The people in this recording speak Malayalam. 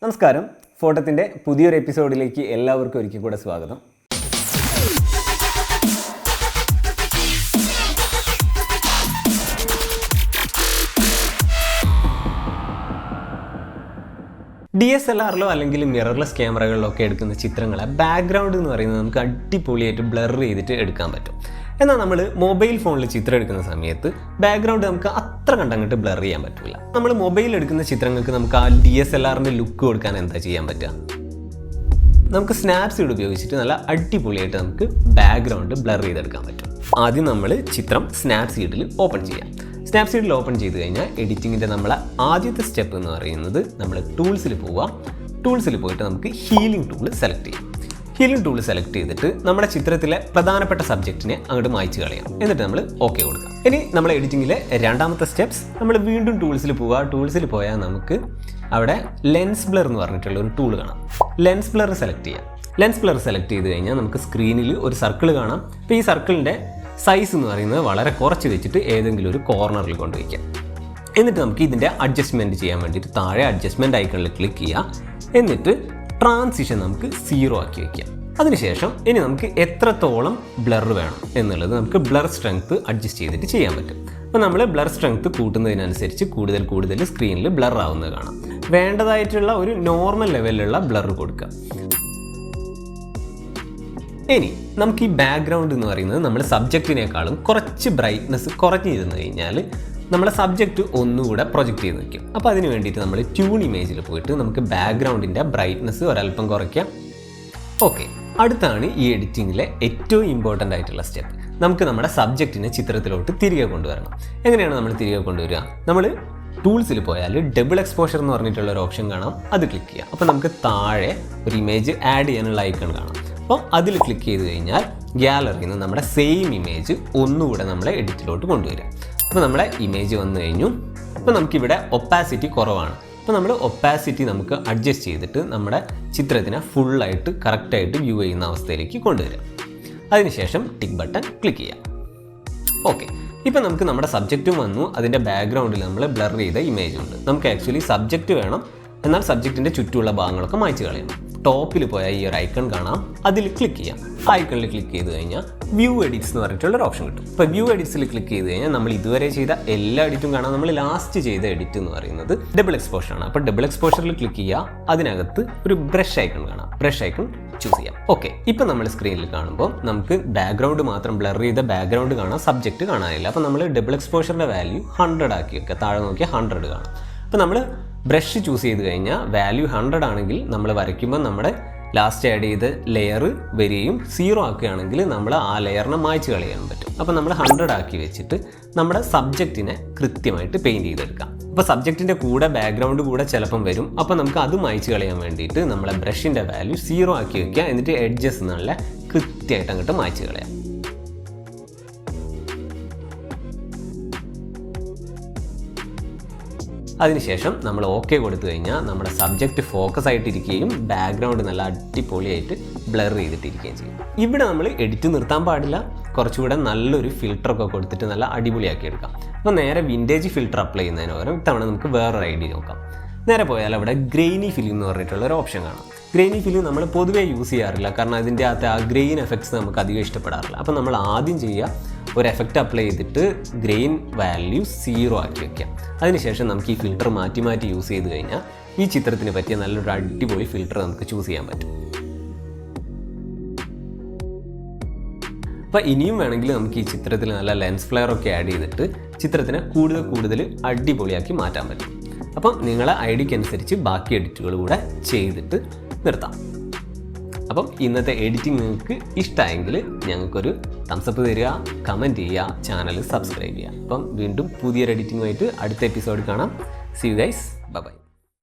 നമസ്കാരം, ഫോട്ടോത്തിൻ്റെ പുതിയൊരു എപ്പിസോഡിലേക്ക് എല്ലാവർക്കും ഒരിക്കൽ കൂടെ സ്വാഗതം. DSLRലോ അല്ലെങ്കിൽ മിറർലെസ് ക്യാമറകളിലൊക്കെ എടുക്കുന്ന ചിത്രങ്ങളെ ബാക്ക്ഗ്രൗണ്ട് എന്ന് പറയുന്നത് നമുക്ക് അടിപൊളിയായിട്ട് ബ്ലർ ചെയ്തിട്ട് എടുക്കാൻ പറ്റും. എന്നാൽ നമ്മൾ മൊബൈൽ ഫോണിൽ ചിത്രം എടുക്കുന്ന സമയത്ത് ബാക്ക്ഗ്രൗണ്ട് നമുക്ക് അത്ര കണ്ടങ്ങോട്ട് ബ്ലർ ചെയ്യാൻ പറ്റില്ല. നമ്മൾ മൊബൈൽ എടുക്കുന്ന ചിത്രങ്ങൾക്ക് നമുക്ക് ആ DSLRൻ്റെ ലുക്ക് കൊടുക്കാൻ എന്താ ചെയ്യാൻ പറ്റുക? നമുക്ക് സ്നാപ്സീഡ് ഉപയോഗിച്ചിട്ട് നല്ല അടിപൊളിയായിട്ട് നമുക്ക് ബാക്ക്ഗ്രൗണ്ട് ബ്ലർ ചെയ്തെടുക്കാൻ പറ്റും. ആദ്യം നമ്മൾ ചിത്രം സ്നാപ്സീഡിൽ ഓപ്പൺ ചെയ്യാം. സ്നാപ്സീഡിൽ ഓപ്പൺ ചെയ്ത് കഴിഞ്ഞാൽ എഡിറ്റിങ്ങിൻ്റെ നമ്മളെ ആദ്യത്തെ സ്റ്റെപ്പ് എന്ന് പറയുന്നത് നമ്മൾ ടൂൾസിൽ പോവുക. ടൂൾസിൽ പോയിട്ട് നമുക്ക് ഹീലിംഗ് ടൂൾ സെലക്ട് ചെയ്യാം. ഹീലിംഗ് ടൂൾ സെലക്ട് ചെയ്തിട്ട് നമ്മുടെ ചിത്രത്തിലെ പ്രധാനപ്പെട്ട സബ്ജക്റ്റിനെ അങ്ങോട്ട് മായ്ച്ച് കളയാം. എന്നിട്ട് നമ്മൾ ഓക്കെ കൊടുക്കാം. ഇനി നമ്മൾ എഡിറ്റിങ്ങിലെ രണ്ടാമത്തെ സ്റ്റെപ്സ് നമ്മൾ വീണ്ടും ടൂൾസിൽ പോവുക. ടൂൾസിൽ പോയാൽ നമുക്ക് അവിടെ ലെൻസ് ബ്ലർ എന്ന് പറഞ്ഞിട്ടുള്ള ഒരു ടൂൾ കാണാം. ലെൻസ് ബ്ലർ സെലക്ട് ചെയ്യാം. ലെൻസ് ബ്ലർ സെലക്ട് ചെയ്ത് കഴിഞ്ഞാൽ നമുക്ക് സ്ക്രീനിൽ ഒരു സർക്കിൾ കാണാം. അപ്പോൾ ഈ സർക്കിളിൻ്റെ സൈസ് എന്ന് പറയുന്നത് വളരെ കുറച്ച് വെച്ചിട്ട് ഏതെങ്കിലും ഒരു കോർണറിൽ കൊണ്ടുവയ്ക്കാം. എന്നിട്ട് നമുക്ക് ഇതിൻ്റെ അഡ്ജസ്റ്റ്മെൻറ്റ് ചെയ്യാൻ വേണ്ടിയിട്ട് താഴെ അഡ്ജസ്റ്റ്മെൻറ്റ് ഐക്കണിൽ ക്ലിക്ക് ചെയ്യാം. എന്നിട്ട് ട്രാൻസിഷൻ നമുക്ക് 0 ആക്കി വയ്ക്കാം. അതിനുശേഷം ഇനി നമുക്ക് എത്രത്തോളം ബ്ലർ വേണം എന്നുള്ളത് നമുക്ക് ബ്ലർ സ്ട്രെങ്ത് അഡ്ജസ്റ്റ് ചെയ്തിട്ട് ചെയ്യാൻ പറ്റും. അപ്പോൾ നമ്മൾ ബ്ലർ സ്ട്രെങ്ത് കൂട്ടുന്നതിനനുസരിച്ച് കൂടുതൽ സ്ക്രീനിൽ ബ്ലർ ആവുന്നത് കാണാം. വേണ്ടതായിട്ടുള്ള ഒരു നോർമൽ ലെവലിലുള്ള ബ്ലർ കൊടുക്കുക. ഇനി നമുക്ക് ഈ ബാക്ക്ഗ്രൗണ്ട് എന്ന് പറയുന്നത് നമ്മൾ സബ്ജക്റ്റിനേക്കാളും കുറച്ച് ബ്രൈറ്റ്നസ് കുറഞ്ഞിരുന്നു കഴിഞ്ഞാൽ നമ്മുടെ സബ്ജക്റ്റ് ഒന്നുകൂടെ പ്രൊജക്റ്റ് ചെയ്ത് നിൽക്കും. അപ്പോൾ അതിന് വേണ്ടിയിട്ട് നമ്മൾ ട്യൂൺ ഇമേജിൽ പോയിട്ട് നമുക്ക് ബാക്ക്ഗ്രൗണ്ടിൻ്റെ ബ്രൈറ്റ്നസ് ഒരല്പം കുറയ്ക്കാം. ഓക്കെ, അടുത്താണ് ഈ എഡിറ്റിങ്ങിലെ ഏറ്റവും ഇമ്പോർട്ടൻ്റ് ആയിട്ടുള്ള സ്റ്റെപ്പ്. നമുക്ക് നമ്മുടെ സബ്ജക്റ്റിനെ ചിത്രത്തിലോട്ട് തിരികെ കൊണ്ടുവരണം. എങ്ങനെയാണ് നമ്മൾ തിരികെ കൊണ്ടുവരിക? നമ്മൾ ടൂൾസിൽ പോയാൽ ഡബിൾ എക്സ്പോഷർ എന്ന് പറഞ്ഞിട്ടുള്ള ഒരു ഓപ്ഷൻ കാണാം. അത് ക്ലിക്ക് ചെയ്യാം. അപ്പോൾ നമുക്ക് താഴെ ഒരു ഇമേജ് ആഡ് ചെയ്യാനുള്ള ഐക്കൺ കാണാം. അപ്പോൾ അതിൽ ക്ലിക്ക് ചെയ്ത് കഴിഞ്ഞാൽ ഗ്യാലറിയിൽ നിന്ന് നമ്മുടെ സെയിം ഇമേജ് ഒന്നുകൂടെ നമ്മളെ എഡിറ്റിലോട്ട് കൊണ്ടുവരിക. അപ്പോൾ നമ്മുടെ ഇമേജ് വന്നു കഴിഞ്ഞു. അപ്പോൾ നമുക്കിവിടെ ഒപ്പാസിറ്റി കുറവാണ്. അപ്പോൾ നമ്മൾ ഒപ്പാസിറ്റി നമുക്ക് അഡ്ജസ്റ്റ് ചെയ്തിട്ട് നമ്മുടെ ചിത്രത്തിനെ ഫുള്ളായിട്ട് കറക്റ്റായിട്ട് വ്യൂ ചെയ്യുന്ന അവസ്ഥയിലേക്ക് കൊണ്ടുവരിക. അതിനുശേഷം ടിക്ക് ബട്ടൺ ക്ലിക്ക് ചെയ്യാം. ഓക്കെ, ഇപ്പോൾ നമുക്ക് നമ്മുടെ സബ്ജക്റ്റും വന്നു. അതിൻ്റെ ബാക്ക്ഗ്രൗണ്ടിൽ നമ്മൾ ബ്ലർ ചെയ്ത ഇമേജ് ഉണ്ട്. നമുക്ക് ആക്ച്വലി സബ്ജക്റ്റ് വേണം, എന്നാൽ സബ്ജക്റ്റിൻ്റെ ചുറ്റുമുള്ള ഭാഗങ്ങളൊക്കെ മായ്ച്ച് കളയണം. ടോപ്പിൽ പോയാൽ ഈ ഒരു ഐക്കൺ കാണാം. അതിൽ ക്ലിക്ക് ചെയ്യാം. ആ ഐക്കണിൽ ക്ലിക്ക് ചെയ്ത് കഴിഞ്ഞാൽ വ്യൂ എഡിറ്റ്സ് എന്ന് പറഞ്ഞിട്ടുള്ളൊരു ഓപ്ഷൻ കിട്ടും. ഇപ്പോൾ വ്യൂ എഡിറ്റ്സിൽ ക്ലിക്ക് ചെയ്ത് കഴിഞ്ഞാൽ നമ്മൾ ഇതുവരെ ചെയ്ത എല്ലാ എഡിറ്റും കാണാം. നമ്മൾ ലാസ്റ്റ് ചെയ്ത എഡിറ്റ് എന്ന് പറയുന്നത് ഡബിൾ എക്സ്പോഷറാണ്. അപ്പോൾ ഡബിൾ എക്സ്പോഷറിൽ ക്ലിക്ക് ചെയ്യുക. അതിനകത്ത് ഒരു ബ്രഷ് ഐക്കൺ കാണാം. ബ്രഷ് ഐക്കൺ ചൂസ് ചെയ്യാം. ഓക്കെ, ഇപ്പോൾ നമ്മൾ സ്ക്രീനിൽ കാണുമ്പോൾ നമുക്ക് ബാക്ക്ഗ്രൗണ്ട് മാത്രം ബ്ലർ ചെയ്ത ബാക്ക്ഗ്രൗണ്ട് കാണാം, സബ്ജക്റ്റ് കാണാനില്ല. അപ്പോൾ നമ്മൾ ഡബിൾ എക്സ്പോഷറിൻ്റെ വാല്യൂ 100 ആക്കി വെക്കുക. താഴെ നോക്കിയാൽ 100 കാണാം. അപ്പോൾ നമ്മൾ ബ്രഷ് ചൂസ് ചെയ്ത് കഴിഞ്ഞാൽ വാല്യൂ 100 ആണെങ്കിൽ നമ്മൾ വരയ്ക്കുമ്പോൾ നമ്മുടെ ലാസ്റ്റ് ആഡ് ചെയ്ത് ലെയർ വരികയും 0 ആക്കുകയാണെങ്കിൽ നമ്മൾ ആ ലെയറിനെ മായ്ച്ച് കളയാൻ പറ്റും. അപ്പോൾ നമ്മൾ 100 ആക്കി വെച്ചിട്ട് നമ്മുടെ സബ്ജക്റ്റിനെ കൃത്യമായിട്ട് പെയിൻറ്റ് ചെയ്തെടുക്കാം. അപ്പോൾ സബ്ജക്റ്റിൻ്റെ കൂടെ ബാക്ക്ഗ്രൗണ്ട് കൂടെ ചിലപ്പം വരും. അപ്പോൾ നമുക്ക് അത് മായ്ച്ച് കളയാൻ വേണ്ടിയിട്ട് നമ്മളെ ബ്രഷിൻ്റെ വാല്യൂ 0 ആക്കി വയ്ക്കുക. എന്നിട്ട് എഡ്ജസ് നല്ല കൃത്യമായിട്ട് അങ്ങോട്ട് മായ്ച്ച് കളയാം. അതിനുശേഷം നമ്മൾ ഓക്കെ കൊടുത്തു കഴിഞ്ഞാൽ നമ്മുടെ സബ്ജക്റ്റ് ഫോക്കസ് ആയിട്ടിരിക്കുകയും ബാക്ക്ഗ്രൗണ്ട് നല്ല അടിപൊളിയായിട്ട് ബ്ലർ ചെയ്തിട്ടിരിക്കുകയും ചെയ്യും. ഇവിടെ നമ്മൾ എഡിറ്റ് നിർത്താൻ പാടില്ല. കുറച്ചുകൂടെ നല്ലൊരു ഫിൽറ്ററൊക്കെ കൊടുത്തിട്ട് നല്ല അടിപൊളിയാക്കി എടുക്കാം. അപ്പോൾ നേരെ വിൻറ്റേജ് ഫിൽറ്റർ അപ്ലൈ ചെയ്യുന്നതിന് പകരം ഇത്തവണ നമുക്ക് വേറൊരു ഐഡിയ നോക്കാം. നേരെ പോയാൽ അവിടെ ഗ്രെയിനി ഫിലിം എന്ന് പറഞ്ഞിട്ടുള്ള ഒരു ഓപ്ഷൻ കാണാം. ഗ്രെയിനി ഫിലിം നമ്മൾ പൊതുവേ യൂസ് ചെയ്യാറില്ല, കാരണം അതിൻ്റെ അകത്ത് ആ ഗ്രെയിൻ എഫക്ട്സ് നമുക്ക് അധികം ഇഷ്ടപ്പെടാറില്ല. അപ്പോൾ നമ്മൾ ആദ്യം ചെയ്യുക, ഒരു എഫക്റ്റ് അപ്ലൈ ചെയ്തിട്ട് ഗ്രെയിൻ വാല്യൂ 0 ആക്കി വയ്ക്കാം. അതിനുശേഷം നമുക്ക് ഈ ഫിൽറ്റർ മാറ്റി യൂസ് ചെയ്ത് കഴിഞ്ഞാൽ ഈ ചിത്രത്തിന് പറ്റിയ നല്ലൊരു അടിപൊളി ഫിൽറ്റർ നമുക്ക് ചൂസ് ചെയ്യാൻ പറ്റും. അപ്പോൾ ഇനിയും വേണമെങ്കിൽ നമുക്ക് ഈ ചിത്രത്തിൽ നല്ല ലെൻസ് ഫ്ലെയർ ഒക്കെ ആഡ് ചെയ്തിട്ട് ചിത്രത്തിനെ കൂടുതൽ അടിപൊളിയാക്കി മാറ്റാൻ പറ്റും. അപ്പം നിങ്ങളെ ഐഡിയക്ക് അനുസരിച്ച് ബാക്കി എഡിറ്റുകൾ കൂടെ ചെയ്തിട്ട് നിർത്താം. അപ്പം ഇന്നത്തെ എഡിറ്റിംഗ് നിങ്ങൾക്ക് ഇഷ്ടമായെങ്കിൽ ഞങ്ങൾക്കൊരു തംസപ്പ് തരിക, കമൻറ്റ് ചെയ്യുക, ചാനൽ സബ്സ്ക്രൈബ് ചെയ്യുക. അപ്പം വീണ്ടും പുതിയൊരു എഡിറ്റിങ്ങുമായിട്ട് അടുത്ത എപ്പിസോഡ് കാണാം. See you guys, by.